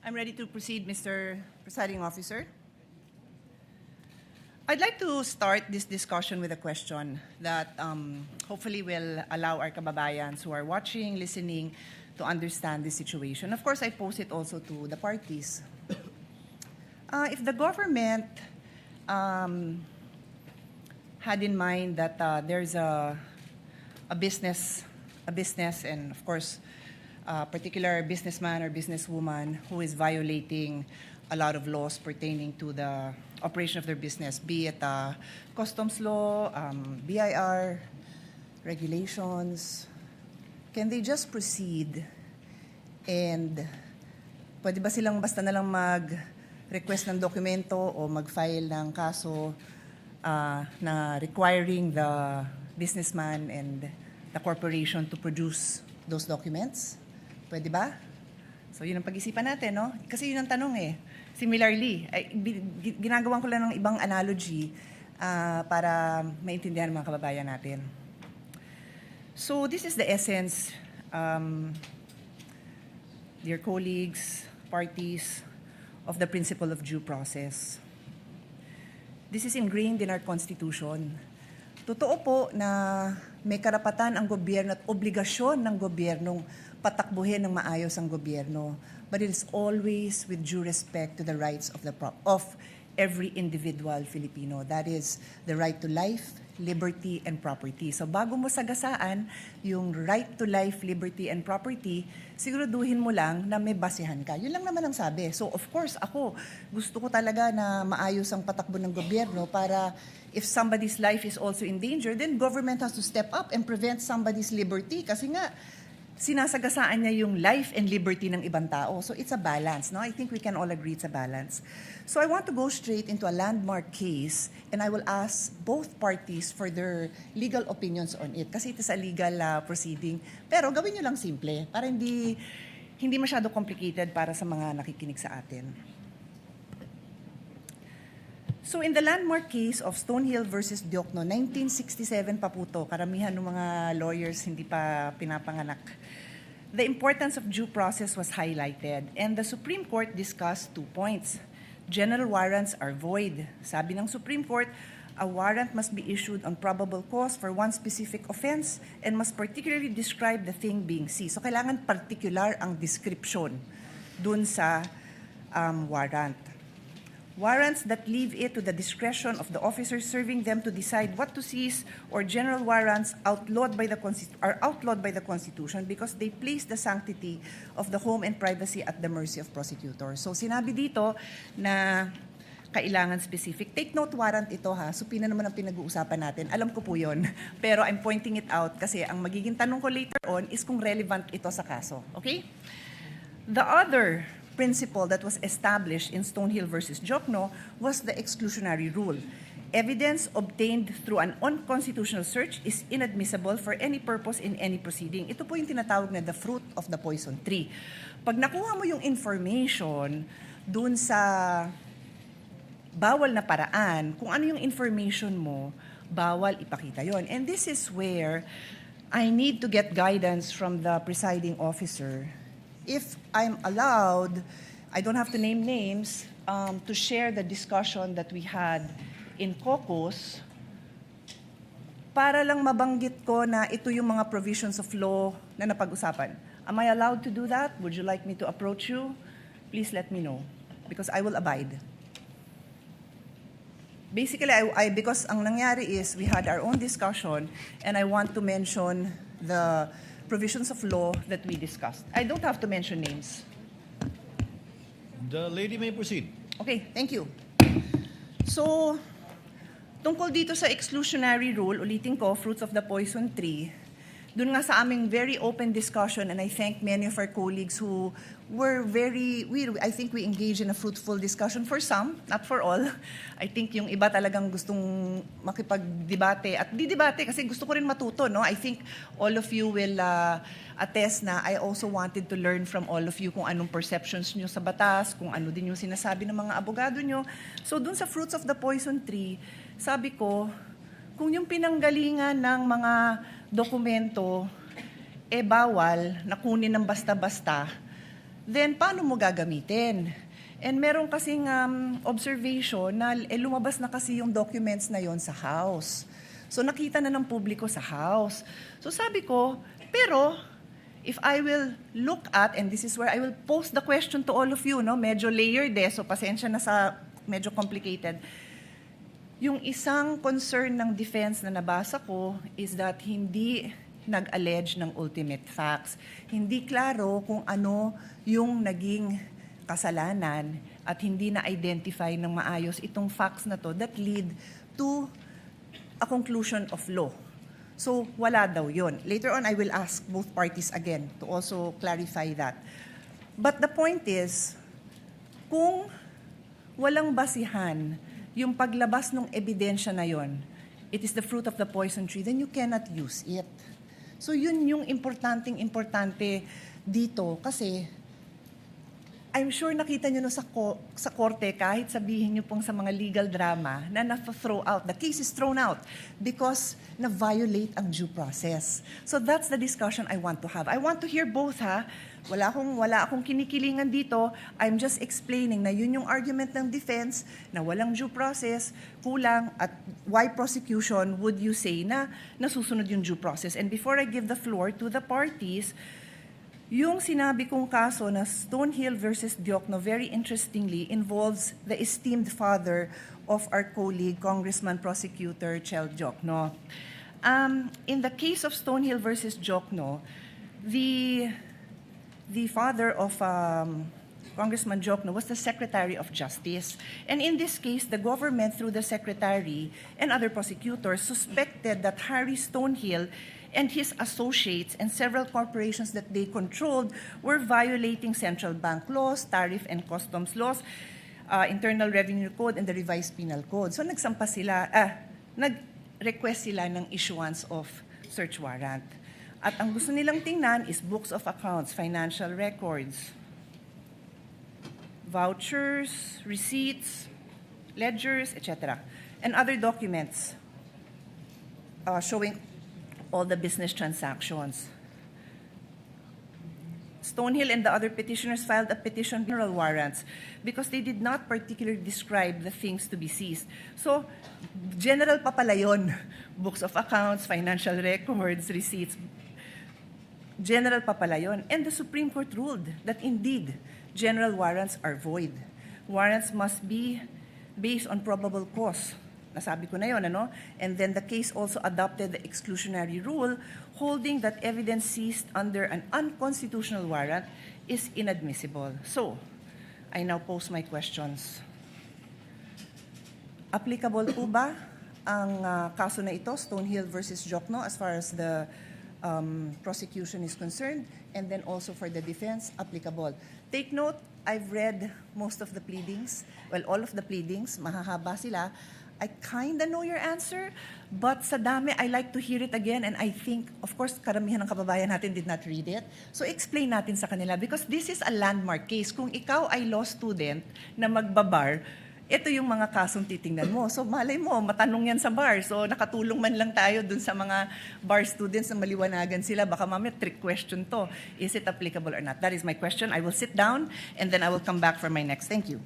I'm ready to proceed, Mr. Presiding Officer. I'd like to start this discussion with a question that hopefully will allow our kababayans who are watching, listening, to understand this situation. Of course, I pose it also to the parties. If the government had in mind that there's a business, and of course, a particular businessman or businesswoman who is violating a lot of laws pertaining to the operation of their business, be it customs law, BIR, regulations, can they just proceed and pwede ba silang basta na lang mag-request ng dokumento o mag-file ng kaso na requiring the businessman and the corporation to produce those documents? Pwede ba? So yun ang pag-isipan natin, no? Kasi yun ang tanong eh. Similarly, ginagawan ko lang ng ibang analogy para maintindihan ng mga kababayan natin. So this is the essence, dear colleagues, parties, of the principle of due process. This is ingrained in our Constitution. Totoo po na may karapatan ang gobyerno at obligasyon ng gobyernong patakbuhin ng maayos ang gobyerno, but it is always with due respect to the rights of every individual Filipino. That is the right to life, liberty, and property. So bago mo sagasaan yung right to life, liberty, and property, siguraduhin mo lang na may basehan ka. Yun lang naman ang sabi. So of course, ako, gusto ko talaga na maayos ang patakbo ng gobyerno para if somebody's life is also in danger, then government has to step up and prevent somebody's liberty. Kasi nga, sinasagasaan niya yung life and liberty ng ibang tao. So it's a balance, no? I think we can all agree it's a balance. So I want to go straight into a landmark case and I will ask both parties for their legal opinions on it kasi it is a legal proceeding. Pero gawin nyo lang simple para hindi masyado complicated para sa mga nakikinig sa atin. So in the landmark case of Stonehill versus Diokno, 1967 pa po to, karamihan ng mga lawyers hindi pa pinapanganak. The importance of due process was highlighted and the Supreme Court discussed 2 points. General warrants are void. Sabi ng Supreme Court, a warrant must be issued on probable cause for one specific offense and must particularly describe the thing being seized. So kailangan particular ang description dun sa warrant. Warrants that leave it to the discretion of the officers serving them to decide what to seize or general warrants are outlawed by the Constitution because they place the sanctity of the home and privacy at the mercy of prosecutors. So sinabi dito na kailangan specific. Take note warrant ito ha. Supina naman ang pinag-uusapan natin. Alam ko po yun. Pero I'm pointing it out kasi ang magiging tanong ko later on is kung relevant ito sa kaso. Okay? The other principle that was established in Stonehill versus Diokno was the exclusionary rule. Evidence obtained through an unconstitutional search is inadmissible for any purpose in any proceeding. Ito po yung tinatawag na the fruit of the poison tree. Pag nakuha mo yung information dun sa bawal na paraan, kung ano yung information mo, bawal ipakita yon. And this is where I need to get guidance from the presiding officer. If I'm allowed, I don't have to name names, to share the discussion that we had in caucus para lang mabanggit ko na ito yung mga provisions of law na napag-usapan. Am I allowed to do that? Would you like me to approach you? Please let me know because I will abide. Basically, because ang nangyari is we had our own discussion and I want to mention the provisions of law that we discussed. I don't have to mention names. The lady may proceed. Okay, thank you. So, tungkol dito sa exclusionary rule, ulitin ko, fruits of the poison tree, dun nga sa aming very open discussion, and I thank many of our colleagues who were I think we engaged in a fruitful discussion for some, not for all. I think yung iba talagang gustong makipag-debate at di-debate kasi gusto ko rin matuto, no? I think all of you will attest na I also wanted to learn from all of you kung anong perceptions nyo sa batas, kung ano din yung sinasabi ng mga abogado nyo. So dun sa fruits of the poison tree, sabi ko, kung yung pinanggalingan ng mga dokumento bawal na kunin ng basta-basta, then paano mo gagamitin? And meron kasing observation na lumabas na kasi yung documents na yon sa House. So nakita na ng publiko sa House. So sabi ko, pero if I will look at, and this is where I will pose the question to all of you, no? Medyo layered so pasensya na sa medyo complicated. Yung isang concern ng defense na nabasa ko is that hindi nag-allege ng ultimate facts. Hindi klaro kung ano yung naging kasalanan at hindi na-identify ng maayos itong facts na to that lead to a conclusion of law. So, wala daw yun. Later on, I will ask both parties again to also clarify that. But the point is, kung walang basihan yung paglabas ng ebidensya na yon, it is the fruit of the poison tree, then you cannot use it. So yun yung importante dito kasi I'm sure nakita nyo no sa korte kahit sabihin nyo pong sa mga legal drama na na-throw out, the case is thrown out because na-violate ang due process. So that's the discussion I want to have. I want to hear both ha. Wala akong kinikilingan dito. I'm just explaining na yun yung argument ng defense na walang due process, kulang, at why prosecution would you say na nasusunod yung due process. And before I give the floor to the parties, yung sinabi kong kaso na Stonehill versus Diokno, very interestingly, involves the esteemed father of our colleague, Congressman Prosecutor Chel Diokno. In the case of Stonehill versus Diokno, the father of Congressman Diokno was the Secretary of Justice. And in this case, the government, through the Secretary and other prosecutors, suspected that Harry Stonehill and his associates and several corporations that they controlled were violating central bank laws, tariff and customs laws, Internal Revenue Code, and the Revised Penal Code. So nag-request sila ng issuance of search warrant. At ang gusto nilang tingnan is books of accounts, financial records, vouchers, receipts, ledgers, etc., and other documents showing all the business transactions. Stonehill and the other petitioners filed a petition for general warrants because they did not particularly describe the things to be seized. So, general pa pala yun. Books of accounts, financial records, receipts. General pa pala yun. And the Supreme Court ruled that indeed, general warrants are void. Warrants must be based on probable cause. Nasabi ko na yun, ano? And then the case also adopted the exclusionary rule, holding that evidence seized under an unconstitutional warrant is inadmissible. So, I now pose my questions. Applicable po ba ang kaso na ito, Stonehill versus Diokno, as far as the prosecution is concerned, and then also for the defense, applicable? Take note, I've read most of the pleadings, well, all of the pleadings, mahahaba sila. I kind of know your answer, but sa dami, I like to hear it again, and I think, of course, karamihan ng kababayan natin did not read it. So explain natin sa kanila, because this is a landmark case. Kung ikaw ay law student na magbabar, ito yung mga kasong titingnan mo. So malay mo, matanong yan sa bar. So nakatulong man lang tayo dun sa mga bar students na maliwanagan sila. Baka mamaya trick question to. Is it applicable or not? That is my question. I will sit down, and then I will come back for my next. Thank you.